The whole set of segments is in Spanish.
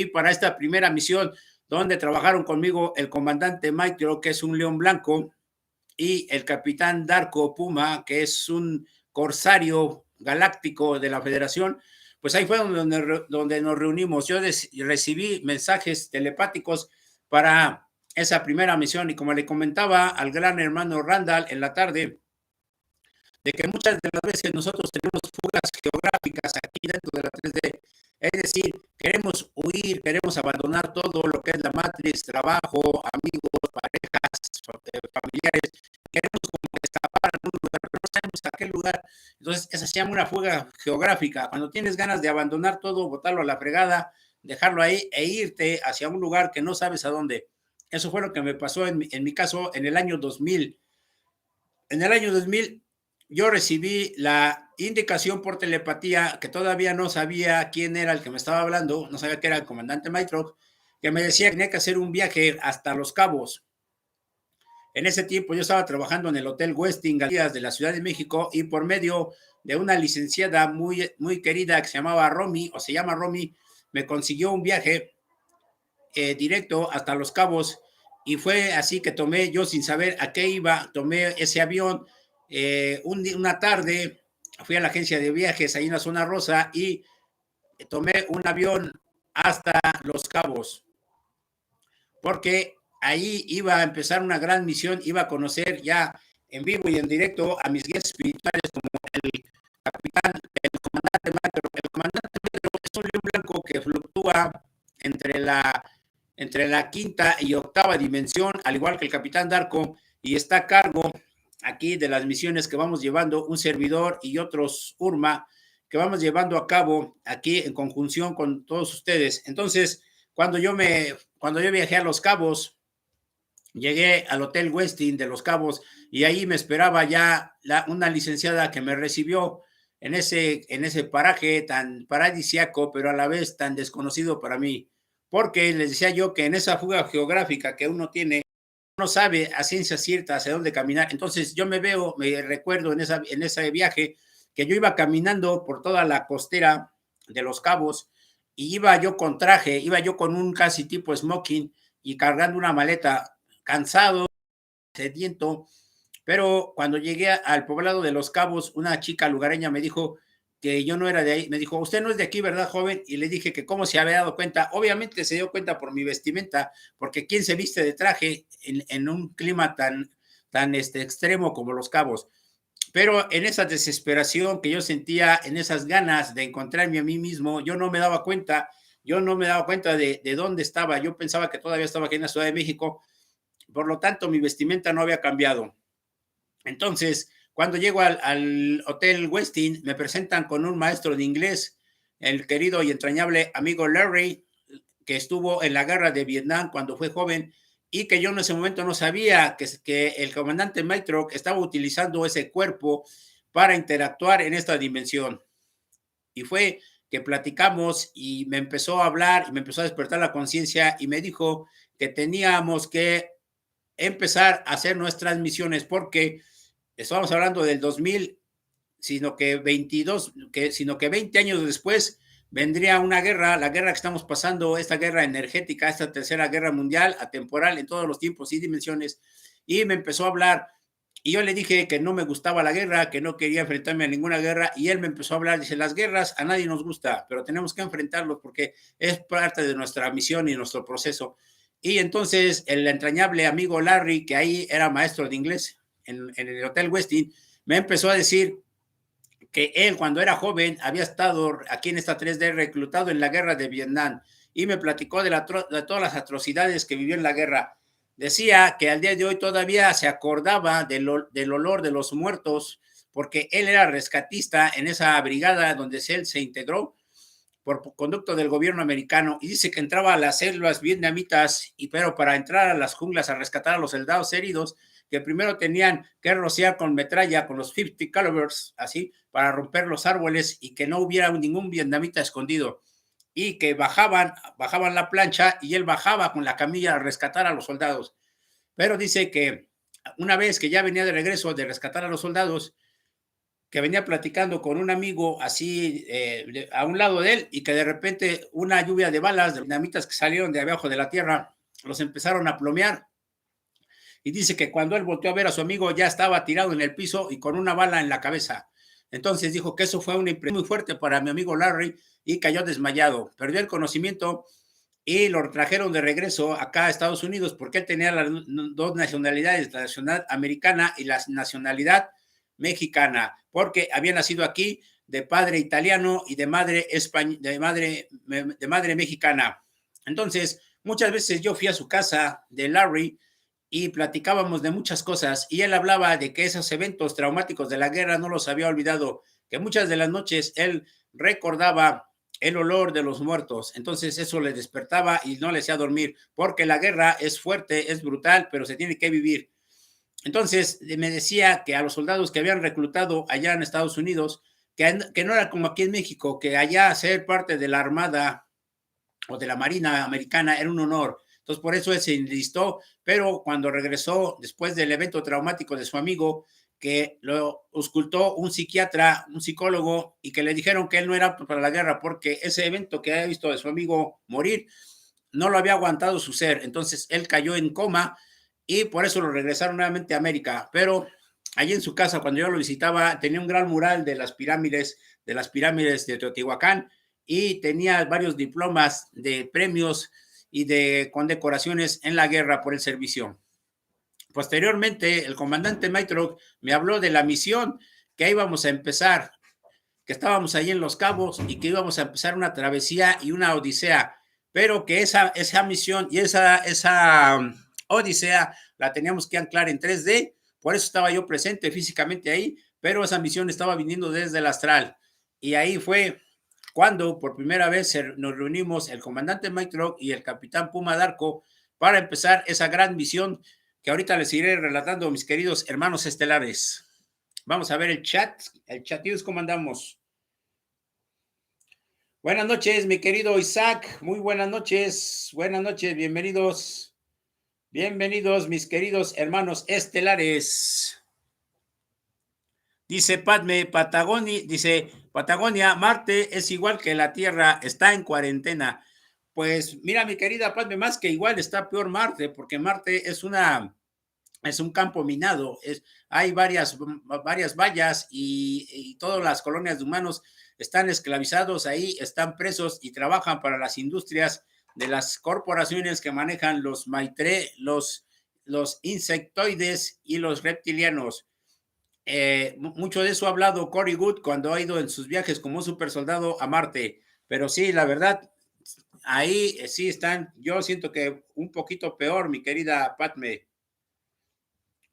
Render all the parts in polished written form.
y para esta primera misión, donde trabajaron conmigo el comandante Micro, que es un león blanco, y el capitán Darko Puma, que es un corsario galáctico de la Federación. Pues ahí fue donde nos reunimos. Yo recibí mensajes telepáticos para esa primera misión y como le comentaba al gran hermano Randall en la tarde, de que muchas de las veces nosotros tenemos fugas geográficas aquí dentro de la 3D. Es decir, queremos huir, queremos abandonar todo lo que es la matriz, trabajo, amigos, parejas, familiares. Queremos como escapar a un lugar, pero no sabemos a qué lugar. Entonces, esa se llama una fuga geográfica. Cuando tienes ganas de abandonar todo, botarlo a la fregada, dejarlo ahí e irte hacia un lugar que no sabes a dónde. Eso fue lo que me pasó en mi caso en el año 2000. En el año 2000 yo recibí la indicación por telepatía, que todavía no sabía quién era el que me estaba hablando, no sabía que era el comandante Maitrock, que me decía que tenía que hacer un viaje hasta Los Cabos. En ese tiempo yo estaba trabajando en el Hotel Westin Galerías de la Ciudad de México y por medio de una licenciada muy querida que se llamaba Romy, o se llama Romy, me consiguió un viaje directo hasta Los Cabos y fue así que tomé, yo sin saber a qué iba, tomé ese avión. Una tarde fui a la agencia de viajes ahí en la zona rosa y tomé un avión hasta Los Cabos, porque ahí iba a empezar una gran misión, iba a conocer ya en vivo y en directo a mis guías espirituales como el capitán, el comandante Macro. El comandante Macro es un león blanco que fluctúa entre la quinta y octava dimensión, al igual que el capitán Darko, y está a cargo aquí de las misiones que vamos llevando un servidor y otros URMA que vamos llevando a cabo aquí en conjunción con todos ustedes. Entonces, cuando yo viajé a Los Cabos, llegué al Hotel Westin de Los Cabos y ahí me esperaba ya una licenciada que me recibió en ese paraje tan paradisiaco, pero a la vez tan desconocido para mí, porque les decía yo que en esa fuga geográfica que uno tiene, no sabe a ciencia cierta hacia dónde caminar. Entonces yo me recuerdo en ese viaje que yo iba caminando por toda la costera de Los Cabos y iba yo con traje, iba yo con un casi tipo smoking y cargando una maleta, cansado, sediento, pero cuando llegué al poblado de Los Cabos, una chica lugareña me dijo que yo no era de ahí. Me dijo, usted no es de aquí, ¿verdad, joven? Y le dije que cómo se había dado cuenta. Obviamente se dio cuenta por mi vestimenta, porque ¿quién se viste de traje en un clima tan extremo como Los Cabos? Pero en esa desesperación que yo sentía, en esas ganas de encontrarme a mí mismo, yo no me daba cuenta de dónde estaba. Yo pensaba que todavía estaba aquí en la Ciudad de México, por lo tanto mi vestimenta no había cambiado. Entonces, cuando llego al Hotel Westin, me presentan con un maestro de inglés, el querido y entrañable amigo Larry, que estuvo en la guerra de Vietnam cuando fue joven y que yo en ese momento no sabía que el comandante Maitrock estaba utilizando ese cuerpo para interactuar en esta dimensión. Y fue que platicamos y me empezó a hablar y me empezó a despertar la conciencia y me dijo que teníamos que empezar a hacer nuestras misiones porque estamos hablando del 2000, sino que 20 años después vendría una guerra, la guerra que estamos pasando, esta guerra energética, esta tercera guerra mundial, atemporal en todos los tiempos y dimensiones, y me empezó a hablar, y yo le dije que no me gustaba la guerra, que no quería enfrentarme a ninguna guerra, y él me empezó a hablar, dice, las guerras a nadie nos gusta, pero tenemos que enfrentarlos porque es parte de nuestra misión y nuestro proceso. Y entonces el entrañable amigo Larry, que ahí era maestro de inglés en el Hotel Westin, me empezó a decir que él cuando era joven había estado aquí en esta 3D reclutado en la guerra de Vietnam y me platicó de todas las atrocidades que vivió en la guerra. Decía que al día de hoy todavía se acordaba del olor de los muertos porque él era rescatista en esa brigada donde él se integró por conducto del gobierno americano y dice que entraba a las selvas vietnamitas pero para entrar a las junglas a rescatar a los soldados heridos que primero tenían que rociar con metralla, con los 50 calibers, así, para romper los árboles y que no hubiera ningún vietnamita escondido. Y que bajaban la plancha y él bajaba con la camilla a rescatar a los soldados. Pero dice que una vez que ya venía de regreso de rescatar a los soldados, que venía platicando con un amigo así a un lado de él y que de repente una lluvia de balas, de dinamitas que salieron de abajo de la tierra, los empezaron a plomear. Y dice que cuando él volteó a ver a su amigo ya estaba tirado en el piso y con una bala en la cabeza. Entonces dijo que eso fue una impresión muy fuerte para mi amigo Larry y cayó desmayado. Perdió el conocimiento y lo trajeron de regreso acá a Estados Unidos porque él tenía las dos nacionalidades, la nacionalidad americana y la nacionalidad mexicana, porque había nacido aquí de padre italiano y de madre, de madre mexicana. Entonces, muchas veces yo fui a su casa de Larry y platicábamos de muchas cosas y él hablaba de que esos eventos traumáticos de la guerra no los había olvidado, que muchas de las noches él recordaba el olor de los muertos, entonces eso le despertaba y no le hacía dormir, porque la guerra es fuerte, es brutal, pero se tiene que vivir. Entonces me decía que a los soldados que habían reclutado allá en Estados Unidos, que no era como aquí en México, que allá ser parte de la Armada o de la Marina Americana era un honor. Entonces, por eso él se enlistó, pero cuando regresó después del evento traumático de su amigo, que lo auscultó un psiquiatra, un psicólogo, y que le dijeron que él no era apto para la guerra porque ese evento que había visto de su amigo morir no lo había aguantado su ser. Entonces, él cayó en coma y por eso lo regresaron nuevamente a América. Pero allí en su casa, cuando yo lo visitaba, tenía un gran mural de las pirámides de Teotihuacán, y tenía varios diplomas de premios y de condecoraciones en la guerra por el servicio. Posteriormente, el comandante Maitrog me habló de la misión que íbamos a empezar, que estábamos ahí en Los Cabos y que íbamos a empezar una travesía y una odisea, pero que esa misión y esa odisea la teníamos que anclar en 3D, por eso estaba yo presente físicamente ahí, pero esa misión estaba viniendo desde el astral. Y ahí fue cuando por primera vez nos reunimos el comandante Mike Rock y el capitán Puma Darko para empezar esa gran misión que ahorita les iré relatando, mis queridos hermanos estelares. Vamos a ver el chat. El chatíos, ¿cómo andamos? Buenas noches, mi querido Isaac. Muy buenas noches. Buenas noches, bienvenidos. Bienvenidos, mis queridos hermanos estelares. Dice Padme, Patagonia, Marte es igual que la Tierra, está en cuarentena. Pues mira, mi querida Padme, más que igual está peor Marte, porque Marte es un campo minado, hay varias vallas y todas las colonias de humanos están esclavizados ahí, están presos y trabajan para las industrias de las corporaciones que manejan los insectoides y los reptilianos. Mucho de eso ha hablado Cory Good cuando ha ido en sus viajes como super soldado a Marte, pero sí, la verdad, ahí sí están, yo siento que un poquito peor, mi querida Padme.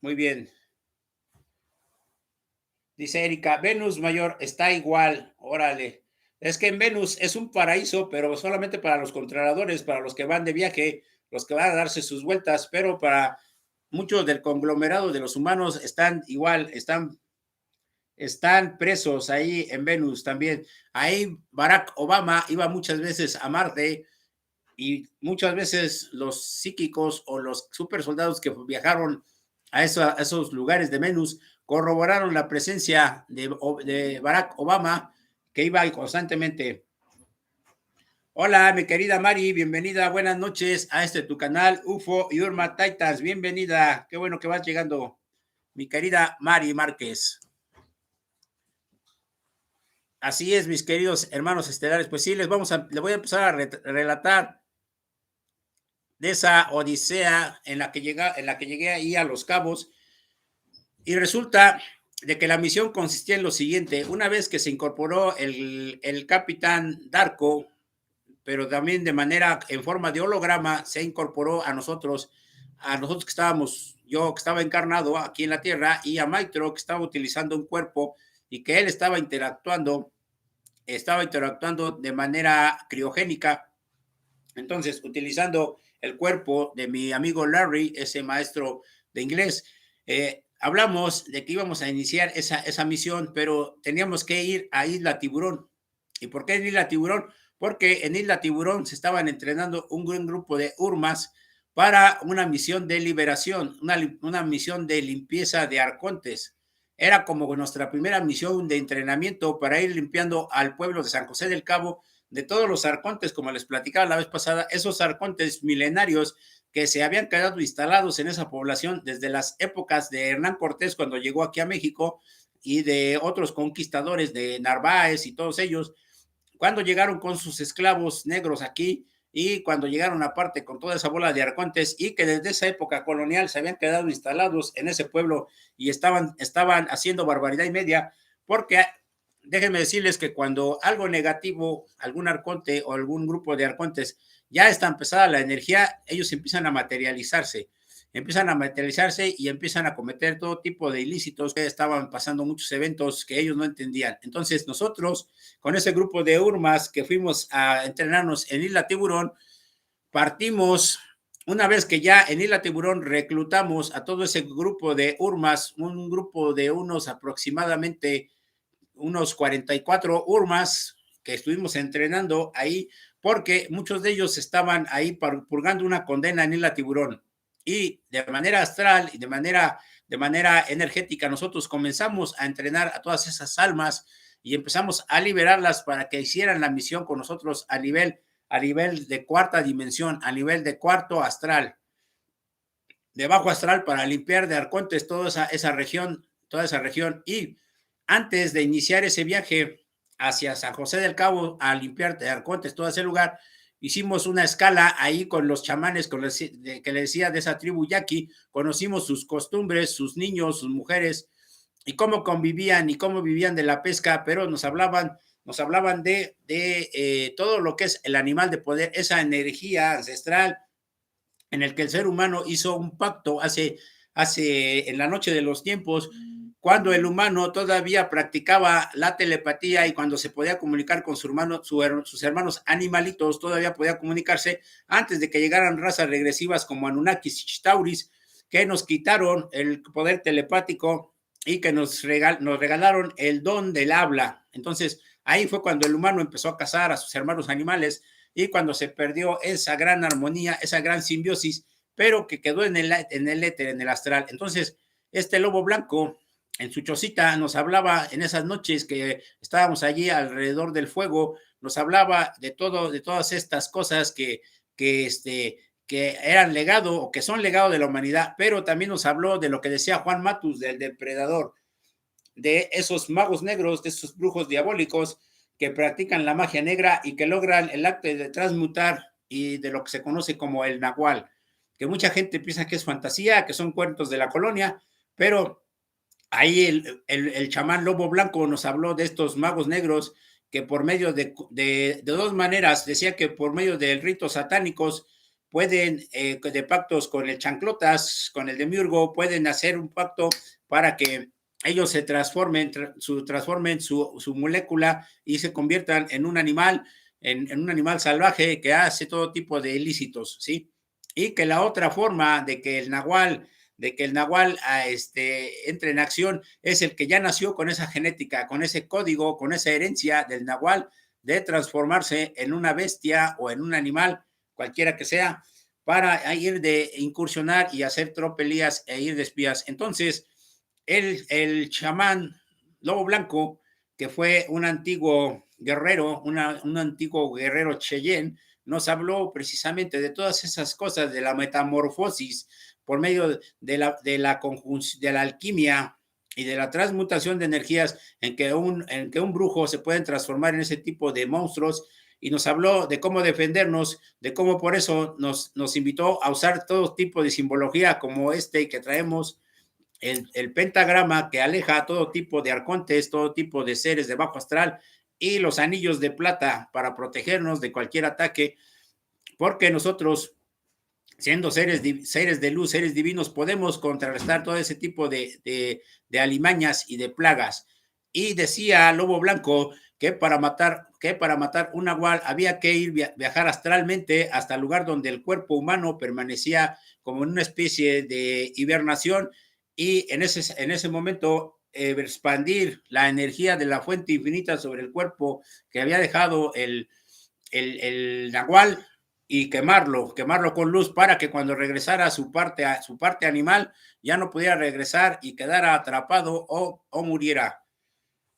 Muy bien. Dice Erika, Venus Mayor está igual, órale. Es que en Venus es un paraíso, pero solamente para los controladores, para los que van de viaje, los que van a darse sus vueltas, pero para muchos del conglomerado de los humanos están igual, están presos ahí en Venus también. Ahí Barack Obama iba muchas veces a Marte y muchas veces los psíquicos o los super soldados que viajaron a esos lugares de Venus corroboraron la presencia de Barack Obama, que iba constantemente. Hola, mi querida Mari, bienvenida, buenas noches a tu canal UFO y Urma Titans, bienvenida, qué bueno que vas llegando, mi querida Mari Márquez. Así es, mis queridos hermanos estelares, pues sí, les voy a empezar a relatar de esa odisea en la que llegué ahí a Los Cabos. Y resulta de que la misión consistía en lo siguiente: una vez que se incorporó el capitán Darko, pero también de manera en forma de holograma, se incorporó a nosotros que estábamos, yo que estaba encarnado aquí en la Tierra, y a Maitro, que estaba utilizando un cuerpo y que él estaba interactuando de manera criogénica. Entonces, utilizando el cuerpo de mi amigo Larry, ese maestro de inglés, hablamos de que íbamos a iniciar esa misión, pero teníamos que ir a Isla Tiburón. ¿Y por qué en Isla Tiburón? Porque en Isla Tiburón se estaban entrenando un gran grupo de Urmas para una misión de liberación, una misión de limpieza de arcontes. era como nuestra primera misión de entrenamiento para ir limpiando al pueblo de San José del Cabo de todos los arcontes, como les platicaba la vez pasada, esos arcontes milenarios que se habían quedado instalados en esa población desde las épocas de Hernán Cortés cuando llegó aquí a México y de otros conquistadores de Narváez y todos ellos, cuando llegaron con sus esclavos negros aquí y cuando llegaron aparte con toda esa bola de arcontes y que desde esa época colonial se habían quedado instalados en ese pueblo y estaban haciendo barbaridad y media, porque déjenme decirles que cuando algo negativo, algún arconte o algún grupo de arcontes ya está empezada la energía, ellos empiezan a materializarse y empiezan a cometer todo tipo de ilícitos, que estaban pasando muchos eventos que ellos no entendían. Entonces nosotros, con ese grupo de urmas que fuimos a entrenarnos en Isla Tiburón, partimos, una vez que ya en Isla Tiburón reclutamos a todo ese grupo de urmas, un grupo de aproximadamente unos 44 urmas que estuvimos entrenando ahí, porque muchos de ellos estaban ahí purgando una condena en Isla Tiburón. Y de manera astral y de manera energética, nosotros comenzamos a entrenar a todas esas almas y empezamos a liberarlas para que hicieran la misión con nosotros a nivel de cuarta dimensión, a nivel de cuarto astral, de bajo astral, para limpiar de arcontes toda esa región. Y antes de iniciar ese viaje hacia San José del Cabo a limpiar de arcontes todo ese lugar, hicimos una escala ahí con los chamanes que le decía de esa tribu yaqui, conocimos sus costumbres, sus niños, sus mujeres y cómo convivían y cómo vivían de la pesca, pero nos hablaban de todo lo que es el animal de poder, esa energía ancestral en el que el ser humano hizo un pacto en la noche de los tiempos, cuando el humano todavía practicaba la telepatía y cuando se podía comunicar con sus hermanos animalitos, todavía podía comunicarse antes de que llegaran razas regresivas como Anunnakis y Chitauris, que nos quitaron el poder telepático y que nos regalaron el don del habla. Entonces, ahí fue cuando el humano empezó a cazar a sus hermanos animales y cuando se perdió esa gran armonía, esa gran simbiosis, pero que quedó en el éter, en el astral. Entonces, este lobo blanco en su chocita nos hablaba en esas noches que estábamos allí alrededor del fuego, nos hablaba de todo, de todas estas cosas que eran legado o que son legado de la humanidad, pero también nos habló de lo que decía Juan Matus, del depredador, de esos magos negros, de esos brujos diabólicos que practican la magia negra y que logran el acto de transmutar y de lo que se conoce como el nahual, que mucha gente piensa que es fantasía, que son cuentos de la colonia, pero ahí el chamán Lobo Blanco nos habló de estos magos negros que por medio de dos maneras, decía que por medio de ritos satánicos pueden, de pactos con el chanclotas, con el demiurgo, pueden hacer un pacto para que ellos se transformen su molécula y se conviertan en un animal, en un animal salvaje que hace todo tipo de ilícitos, ¿sí? Y que la otra forma de que el nahual entre en acción es el que ya nació con esa genética, con ese código, con esa herencia del nahual de transformarse en una bestia o en un animal, cualquiera que sea, para ir de incursionar y hacer tropelías e ir de espías. Entonces, el chamán Lobo Blanco, que fue un antiguo guerrero, un antiguo guerrero Cheyenne, nos habló precisamente de todas esas cosas, de la metamorfosis por medio de la alquimia y de la transmutación de energías en que un brujo se puede transformar en ese tipo de monstruos, y nos habló de cómo defendernos, de cómo por eso nos invitó a usar todo tipo de simbología como que traemos, el pentagrama que aleja a todo tipo de arcontes, todo tipo de seres de bajo astral, y los anillos de plata para protegernos de cualquier ataque, porque nosotros, siendo seres de luz, seres divinos, podemos contrarrestar todo ese tipo de alimañas y de plagas. Y decía Lobo Blanco que para matar un nahual había que viajar astralmente hasta el lugar donde el cuerpo humano permanecía como en una especie de hibernación, y en ese momento expandir la energía de la fuente infinita sobre el cuerpo que había dejado el nahual, y quemarlo con luz para que cuando regresara a su parte animal ya no pudiera regresar y quedara atrapado o muriera.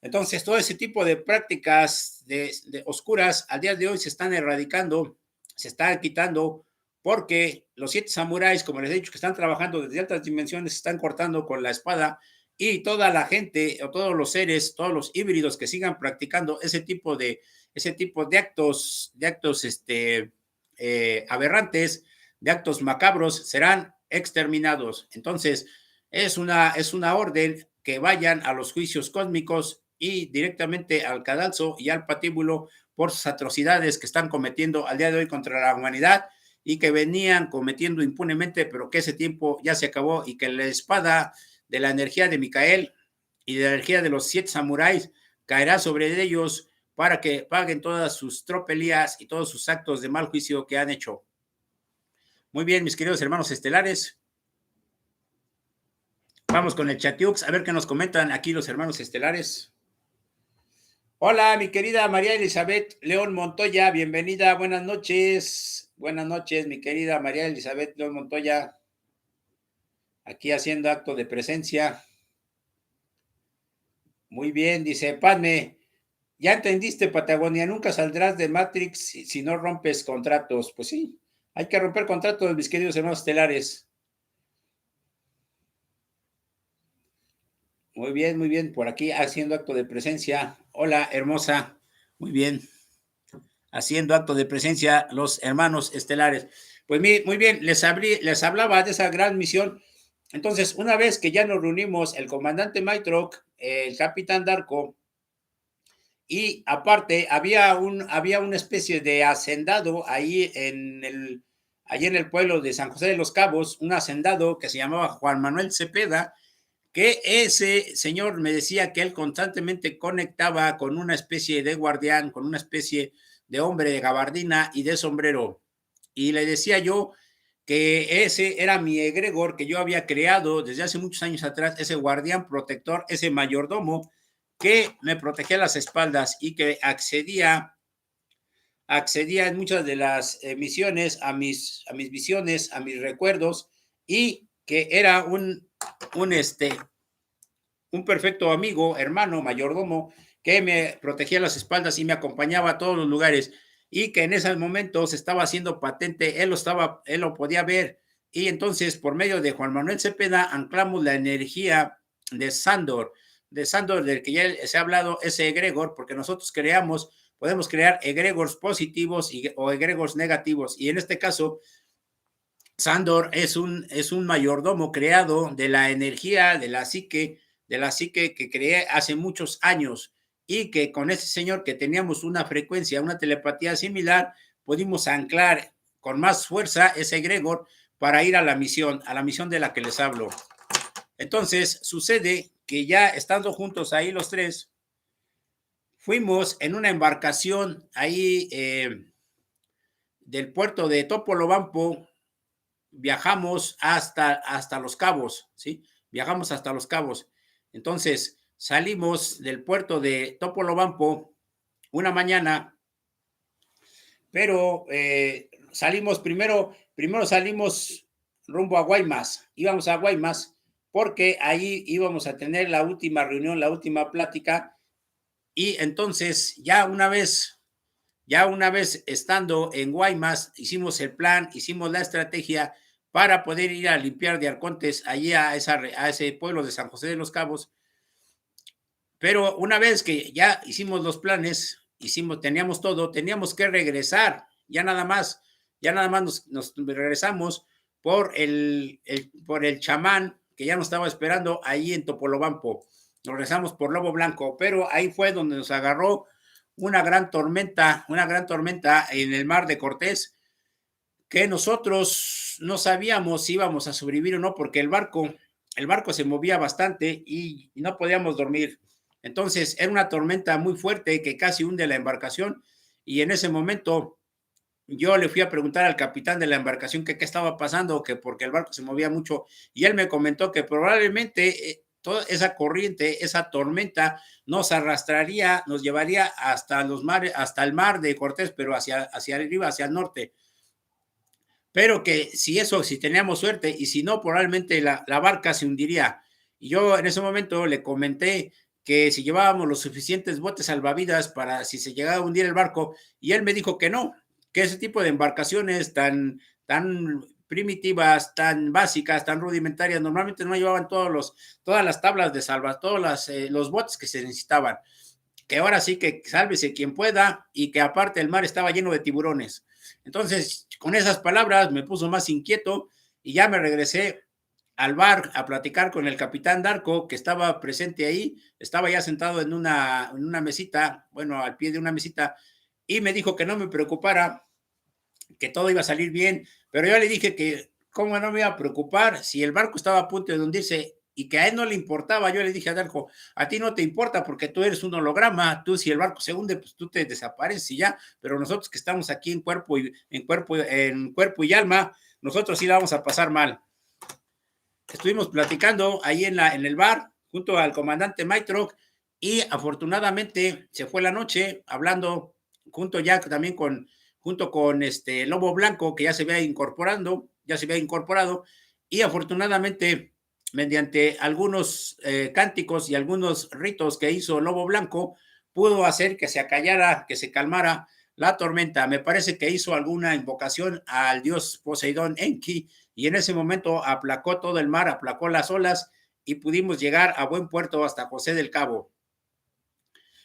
Entonces, todo ese tipo de prácticas de oscuras al día de hoy se están erradicando, se están quitando, porque los 7 samuráis, como les he dicho, que están trabajando desde altas dimensiones, se están cortando con la espada, y toda la gente o todos los seres, todos los híbridos que sigan practicando ese tipo de actos aberrantes, de actos macabros, serán exterminados. Entonces, es una orden que vayan a los juicios cósmicos y directamente al cadalso y al patíbulo por sus atrocidades que están cometiendo al día de hoy contra la humanidad y que venían cometiendo impunemente, pero que ese tiempo ya se acabó y que la espada de la energía de Micael y de la energía de los 7 samuráis caerá sobre ellos para que paguen todas sus tropelías y todos sus actos de mal juicio que han hecho. Muy bien, mis queridos hermanos estelares. Vamos con el Chatiux, a ver qué nos comentan aquí los hermanos estelares. Hola, mi querida María Elizabeth León Montoya, bienvenida, buenas noches. Buenas noches, mi querida María Elizabeth León Montoya. Aquí haciendo acto de presencia. Muy bien, dice Padme. Ya entendiste, Patagonia, nunca saldrás de Matrix si no rompes contratos. Pues sí, hay que romper contratos, mis queridos hermanos estelares. Muy bien, por aquí haciendo acto de presencia. Hola, hermosa, muy bien. Haciendo acto de presencia los hermanos estelares. Pues muy bien, les hablaba de esa gran misión. Entonces, una vez que ya nos reunimos, el comandante Maitroc, el capitán Darko, y aparte había una especie de hacendado ahí en el pueblo de San José de los Cabos, un hacendado que se llamaba Juan Manuel Cepeda, que ese señor me decía que él constantemente conectaba con una especie de guardián, con una especie de hombre de gabardina y de sombrero. Y le decía yo que ese era mi egregor que yo había creado desde hace muchos años atrás, ese guardián protector, ese mayordomo que me protegía las espaldas y que accedía en muchas de las misiones a mis visiones, a mis recuerdos, y que era un perfecto amigo, hermano, mayordomo, que me protegía las espaldas y me acompañaba a todos los lugares, y que en esos momentos estaba haciendo patente, él lo podía ver, y entonces por medio de Juan Manuel Cepeda anclamos la energía de Sandor, del que ya se ha hablado, ese egregor, porque nosotros podemos crear egregores positivos o egregores negativos, y en este caso Sandor es un mayordomo creado de la energía de la psique que creé hace muchos años, y que con ese señor que teníamos una frecuencia, una telepatía similar, pudimos anclar con más fuerza ese egregor para ir a la misión de la que les hablo. Entonces, sucede que ya estando juntos ahí los tres, fuimos en una embarcación ahí del puerto de Topolobampo. Viajamos hasta Los Cabos, ¿sí? Viajamos hasta Los Cabos. Entonces, salimos del puerto de Topolobampo una mañana, pero primero salimos rumbo a Guaymas, íbamos a Guaymas, porque ahí íbamos a tener la última reunión, la última plática, y entonces ya una vez estando en Guaymas, hicimos el plan, hicimos la estrategia para poder ir a limpiar de arcontes allí a ese pueblo de San José de los Cabos. Pero una vez que ya hicimos los planes, teníamos todo, teníamos que regresar, ya nada más nos regresamos por por el chamán que ya nos estaba esperando ahí en Topolobampo. Nos regresamos por Lobo Blanco, pero ahí fue donde nos agarró una gran tormenta en el mar de Cortés, que nosotros no sabíamos si íbamos a sobrevivir o no, porque el barco se movía bastante y no podíamos dormir. Entonces era una tormenta muy fuerte que casi hunde la embarcación, y en ese momento yo le fui a preguntar al capitán de la embarcación que qué estaba pasando, que porque el barco se movía mucho, y él me comentó que probablemente toda esa corriente, esa tormenta nos arrastraría, nos llevaría hasta el mar de Cortés, pero hacia arriba, hacia el norte. pero que si teníamos suerte, y si no, probablemente la barca se hundiría. Y yo en ese momento le comenté que si llevábamos los suficientes botes salvavidas para si se llegaba a hundir el barco, y él me dijo que no, que ese tipo de embarcaciones tan primitivas, tan básicas, tan rudimentarias, normalmente no llevaban todas las tablas de salva, los botes que se necesitaban, que ahora sí que sálvese quien pueda, y que aparte el mar estaba lleno de tiburones. Entonces, con esas palabras me puso más inquieto, y ya me regresé al bar a platicar con el capitán Darko, que estaba presente ahí, estaba ya sentado en una mesita, bueno, al pie de una mesita, y me dijo que no me preocupara, que todo iba a salir bien, pero yo le dije que cómo no me iba a preocupar si el barco estaba a punto de hundirse y que a él no le importaba. Yo le dije a Darko, a ti no te importa porque tú eres un holograma, tú si el barco se hunde, pues tú te desapareces y ya, pero nosotros que estamos aquí en cuerpo y alma, nosotros sí la vamos a pasar mal. Estuvimos platicando ahí en el bar junto al comandante Maitrock, y afortunadamente se fue la noche hablando junto con este Lobo Blanco, que ya se había incorporado, y afortunadamente mediante algunos cánticos y algunos ritos que hizo Lobo Blanco, pudo hacer que se acallara, que se calmara la tormenta. Me parece que hizo alguna invocación al dios Poseidón Enki, y en ese momento aplacó todo el mar, aplacó las olas, y pudimos llegar a buen puerto hasta José del Cabo.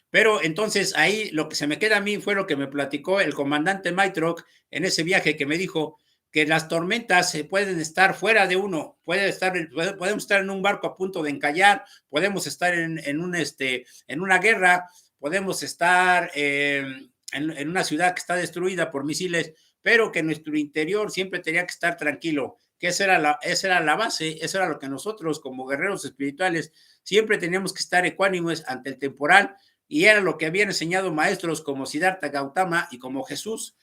Pero entonces ahí lo que se me queda a mí fue lo que me platicó el comandante Maitrock en ese viaje, que me dijo que las tormentas se pueden estar fuera de uno, podemos estar en un barco a punto de encallar, podemos estar en una guerra, podemos estar en una ciudad que está destruida por misiles, pero que nuestro interior siempre tenía que estar tranquilo, que esa era la base, eso era lo que nosotros como guerreros espirituales siempre teníamos que estar ecuánimes ante el temporal, y era lo que habían enseñado maestros como Siddhartha Gautama y como Jesús,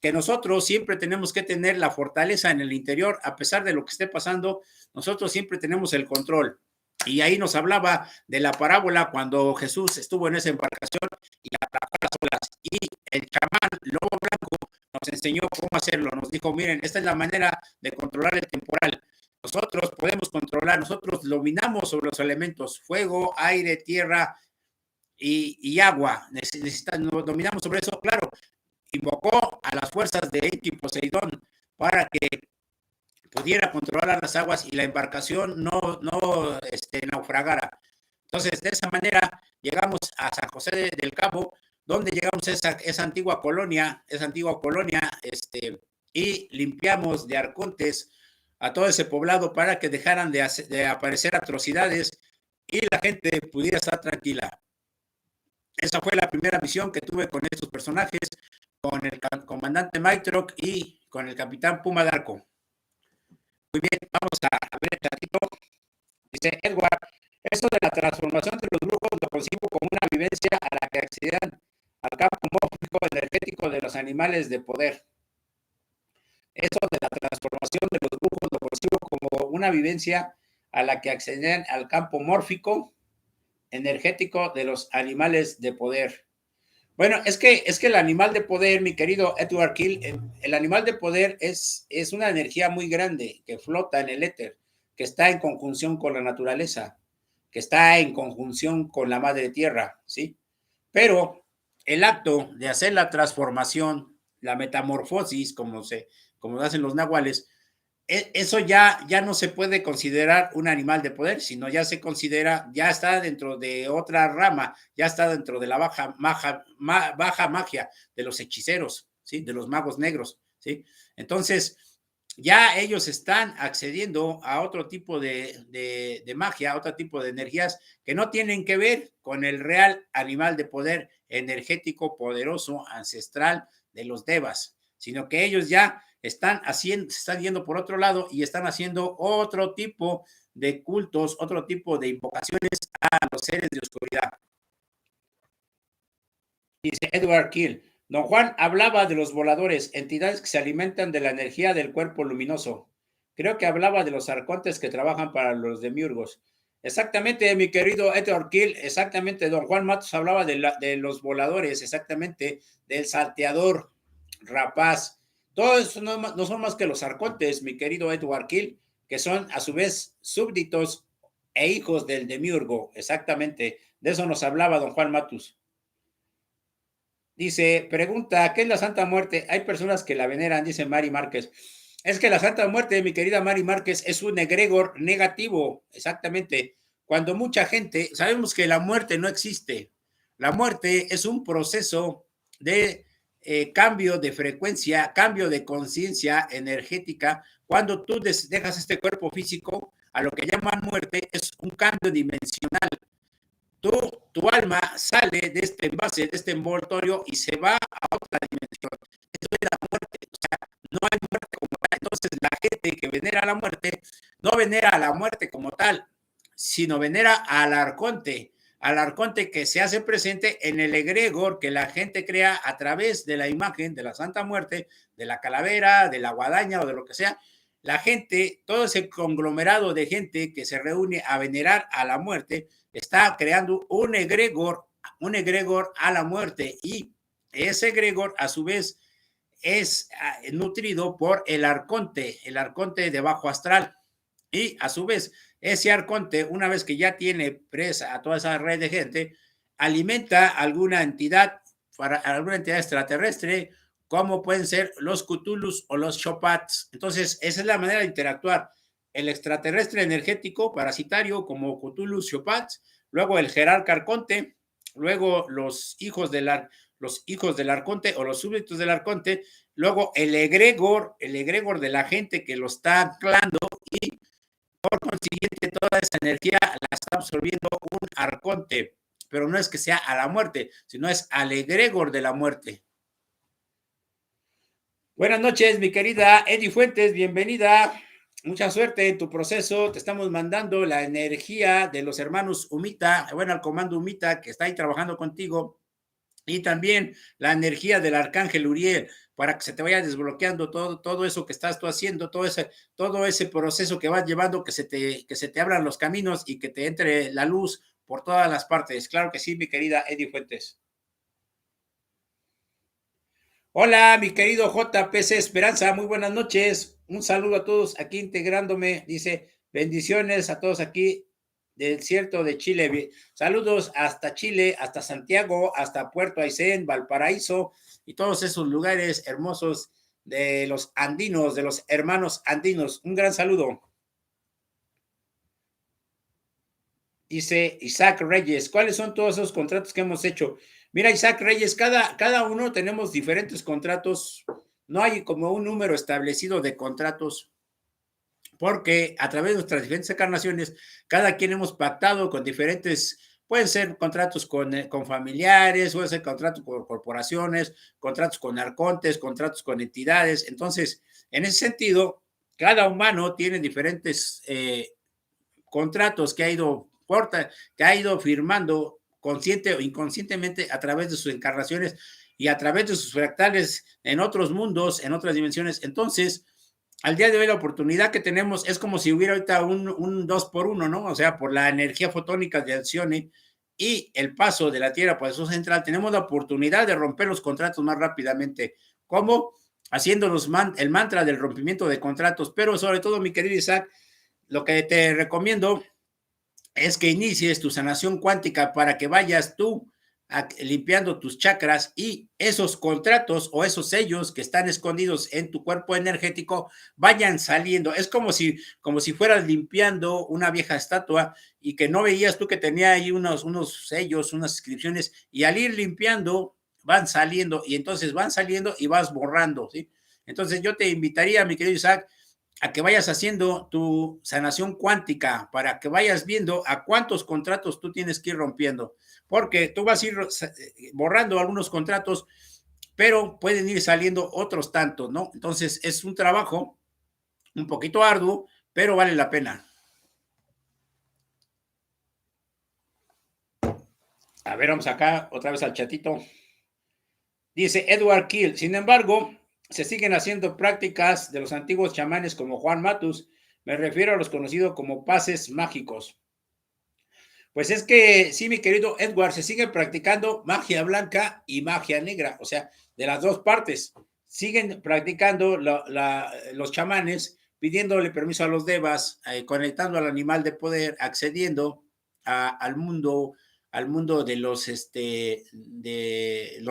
que nosotros siempre tenemos que tener la fortaleza en el interior, a pesar de lo que esté pasando, nosotros siempre tenemos el control. Y ahí nos hablaba de la parábola cuando Jesús estuvo en esa embarcación y aplacó las olas, y el chamán Lobo Blanco nos enseñó cómo hacerlo, nos dijo, miren, esta es la manera de controlar el temporal. Nosotros podemos controlar, nosotros dominamos sobre los elementos, fuego, aire, tierra y agua, dominamos sobre eso, claro. Invocó a las fuerzas de Enki Poseidón para que pudiera controlar las aguas y la embarcación no naufragara. Entonces, de esa manera llegamos a San José del Cabo, donde llegamos a esa antigua colonia, y limpiamos de arcontes a todo ese poblado para que dejaran de aparecer atrocidades y la gente pudiera estar tranquila. Esa fue la primera misión que tuve con estos personajes, con el comandante Maitrock y con el capitán Puma Darko. Muy bien, vamos a ver el ratito. Dice Edward, eso de la transformación de los brujos lo concibo como una vivencia a la que accederán al campo mórfico energético de los animales de poder. Eso de la transformación de los brujos lo concibo como una vivencia a la que accederán al campo mórfico energético de los animales de poder. Bueno, es que el animal de poder, mi querido Edward Kill, el animal de poder es una energía muy grande que flota en el éter, que está en conjunción con la naturaleza, que está en conjunción con la madre tierra, ¿sí? Pero el acto de hacer la transformación, la metamorfosis, como hacen los nahuales, eso ya no se puede considerar un animal de poder, sino ya se considera, ya está dentro de otra rama, ya está dentro de la baja magia de los hechiceros, ¿sí? De los magos negros, ¿sí? Entonces, ya ellos están accediendo a otro tipo de magia, a otro tipo de energías que no tienen que ver con el real animal de poder energético, poderoso, ancestral de los devas, sino que ellos ya están yendo por otro lado y están haciendo otro tipo de cultos, otro tipo de invocaciones a los seres de oscuridad. Dice Edward Kill, don Juan hablaba de los voladores, entidades que se alimentan de la energía del cuerpo luminoso. Creo que hablaba de los arcontes que trabajan para los demiurgos. Exactamente, mi querido Edward Kill, exactamente, don Juan Matos hablaba de los voladores, exactamente, del salteador rapaz. Todos no son más que los arcontes, mi querido Edward Kill, que son a su vez súbditos e hijos del demiurgo, exactamente. De eso nos hablaba don Juan Matus. Dice, pregunta, ¿qué es la Santa Muerte? Hay personas que la veneran, dice Mari Márquez. Es que la Santa Muerte, mi querida Mari Márquez, es un egregor negativo, exactamente. Cuando mucha gente, sabemos que la muerte no existe. La muerte es un proceso de cambio de frecuencia, cambio de conciencia energética. Cuando tú dejas este cuerpo físico, a lo que llaman muerte, es un cambio dimensional. Tu alma sale de este envase, de este envoltorio y se va a otra dimensión. Eso es la muerte, o sea, no hay muerte como tal. Entonces la gente que venera a la muerte, no venera a la muerte como tal, sino venera al arconte que se hace presente en el egregor que la gente crea a través de la imagen de la Santa Muerte, de la calavera, de la guadaña o de lo que sea. La gente, todo ese conglomerado de gente que se reúne a venerar a la muerte, está creando un egregor a la muerte, y ese egregor a su vez es nutrido por el arconte de bajo astral, y a su vez ese arconte, una vez que ya tiene presa a toda esa red de gente, alimenta alguna entidad extraterrestre, como pueden ser los Cthulhus o los Chopats. Entonces, esa es la manera de interactuar. El extraterrestre energético parasitario como Cthulhus, Chopats, luego el jerarca arconte, luego los hijos del arconte o los súbditos del arconte, luego el egregor de la gente que lo está anclando, y por consiguiente toda esa energía la está absorbiendo un arconte, pero no es que sea a la muerte, sino es al egregor de la muerte. Buenas noches, mi querida Eddie Fuentes, bienvenida. Mucha suerte en tu proceso. Te estamos mandando la energía de los hermanos Humita, bueno, al comando Humita que está ahí trabajando contigo, y también la energía del arcángel Uriel, para que se te vaya desbloqueando todo eso que estás tú haciendo, todo ese proceso que vas llevando, que se te abran los caminos y que te entre la luz por todas las partes. Claro que sí, mi querida Eddie Fuentes. Hola, mi querido JPC Esperanza, muy buenas noches. Un saludo a todos aquí integrándome. Dice, bendiciones a todos aquí del desierto de Chile. Saludos hasta Chile, hasta Santiago, hasta Puerto Aysén, Valparaíso y todos esos lugares hermosos de los andinos, de los hermanos andinos. Un gran saludo. Dice Isaac Reyes, ¿cuáles son todos esos contratos que hemos hecho? Mira, Isaac Reyes, cada uno tenemos diferentes contratos. No hay como un número establecido de contratos, porque a través de nuestras diferentes encarnaciones, cada quien hemos pactado con diferentes, pueden ser contratos con familiares, pueden ser contratos con corporaciones, contratos con arcontes, contratos con entidades. Entonces, en ese sentido, cada humano tiene diferentes contratos que ha ido firmando consciente o inconscientemente a través de sus encarnaciones y a través de sus fractales en otros mundos, en otras dimensiones. Entonces, al día de hoy la oportunidad que tenemos es como si hubiera ahorita un 2 por 1, ¿no? O sea, por la energía fotónica de Alcione y el paso de la Tierra por el Sol central, tenemos la oportunidad de romper los contratos más rápidamente. ¿Cómo? Haciéndonos el mantra del rompimiento de contratos, pero sobre todo, mi querido Isaac, lo que te recomiendo es que inicies tu sanación cuántica para que vayas tú limpiando tus chakras, y esos contratos o esos sellos que están escondidos en tu cuerpo energético vayan saliendo. Es como si fueras limpiando una vieja estatua y que no veías tú que tenía ahí unos sellos, unas inscripciones, y al ir limpiando van saliendo, y entonces van saliendo y vas borrando, ¿sí? Entonces yo te invitaría, mi querido Isaac, a que vayas haciendo tu sanación cuántica para que vayas viendo a cuántos contratos tú tienes que ir rompiendo, porque tú vas a ir borrando algunos contratos, pero pueden ir saliendo otros tantos, ¿no? Entonces es un trabajo un poquito arduo, pero vale la pena. A ver, vamos acá otra vez al chatito. Dice Edward Kill, sin embargo, se siguen haciendo prácticas de los antiguos chamanes como Juan Matus. Me refiero a los conocidos como pases mágicos. Pues es que sí, mi querido Edward, se sigue practicando magia blanca y magia negra, o sea, de las dos partes. siguen practicando los chamanes, pidiéndole permiso a los devas, conectando al animal de poder, accediendo al mundo de los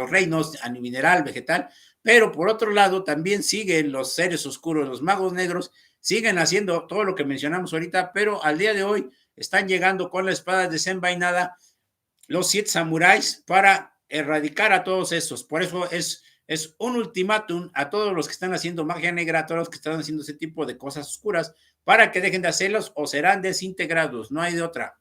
reinos mineral, vegetal, pero por otro lado también siguen los seres oscuros, los magos negros, siguen haciendo todo lo que mencionamos ahorita, pero al día de hoy están llegando con la espada desenvainada los 7 samuráis para erradicar a todos esos. Por eso es un ultimátum a todos los que están haciendo magia negra, a todos los que están haciendo ese tipo de cosas oscuras, para que dejen de hacerlos o serán desintegrados. No hay de otra.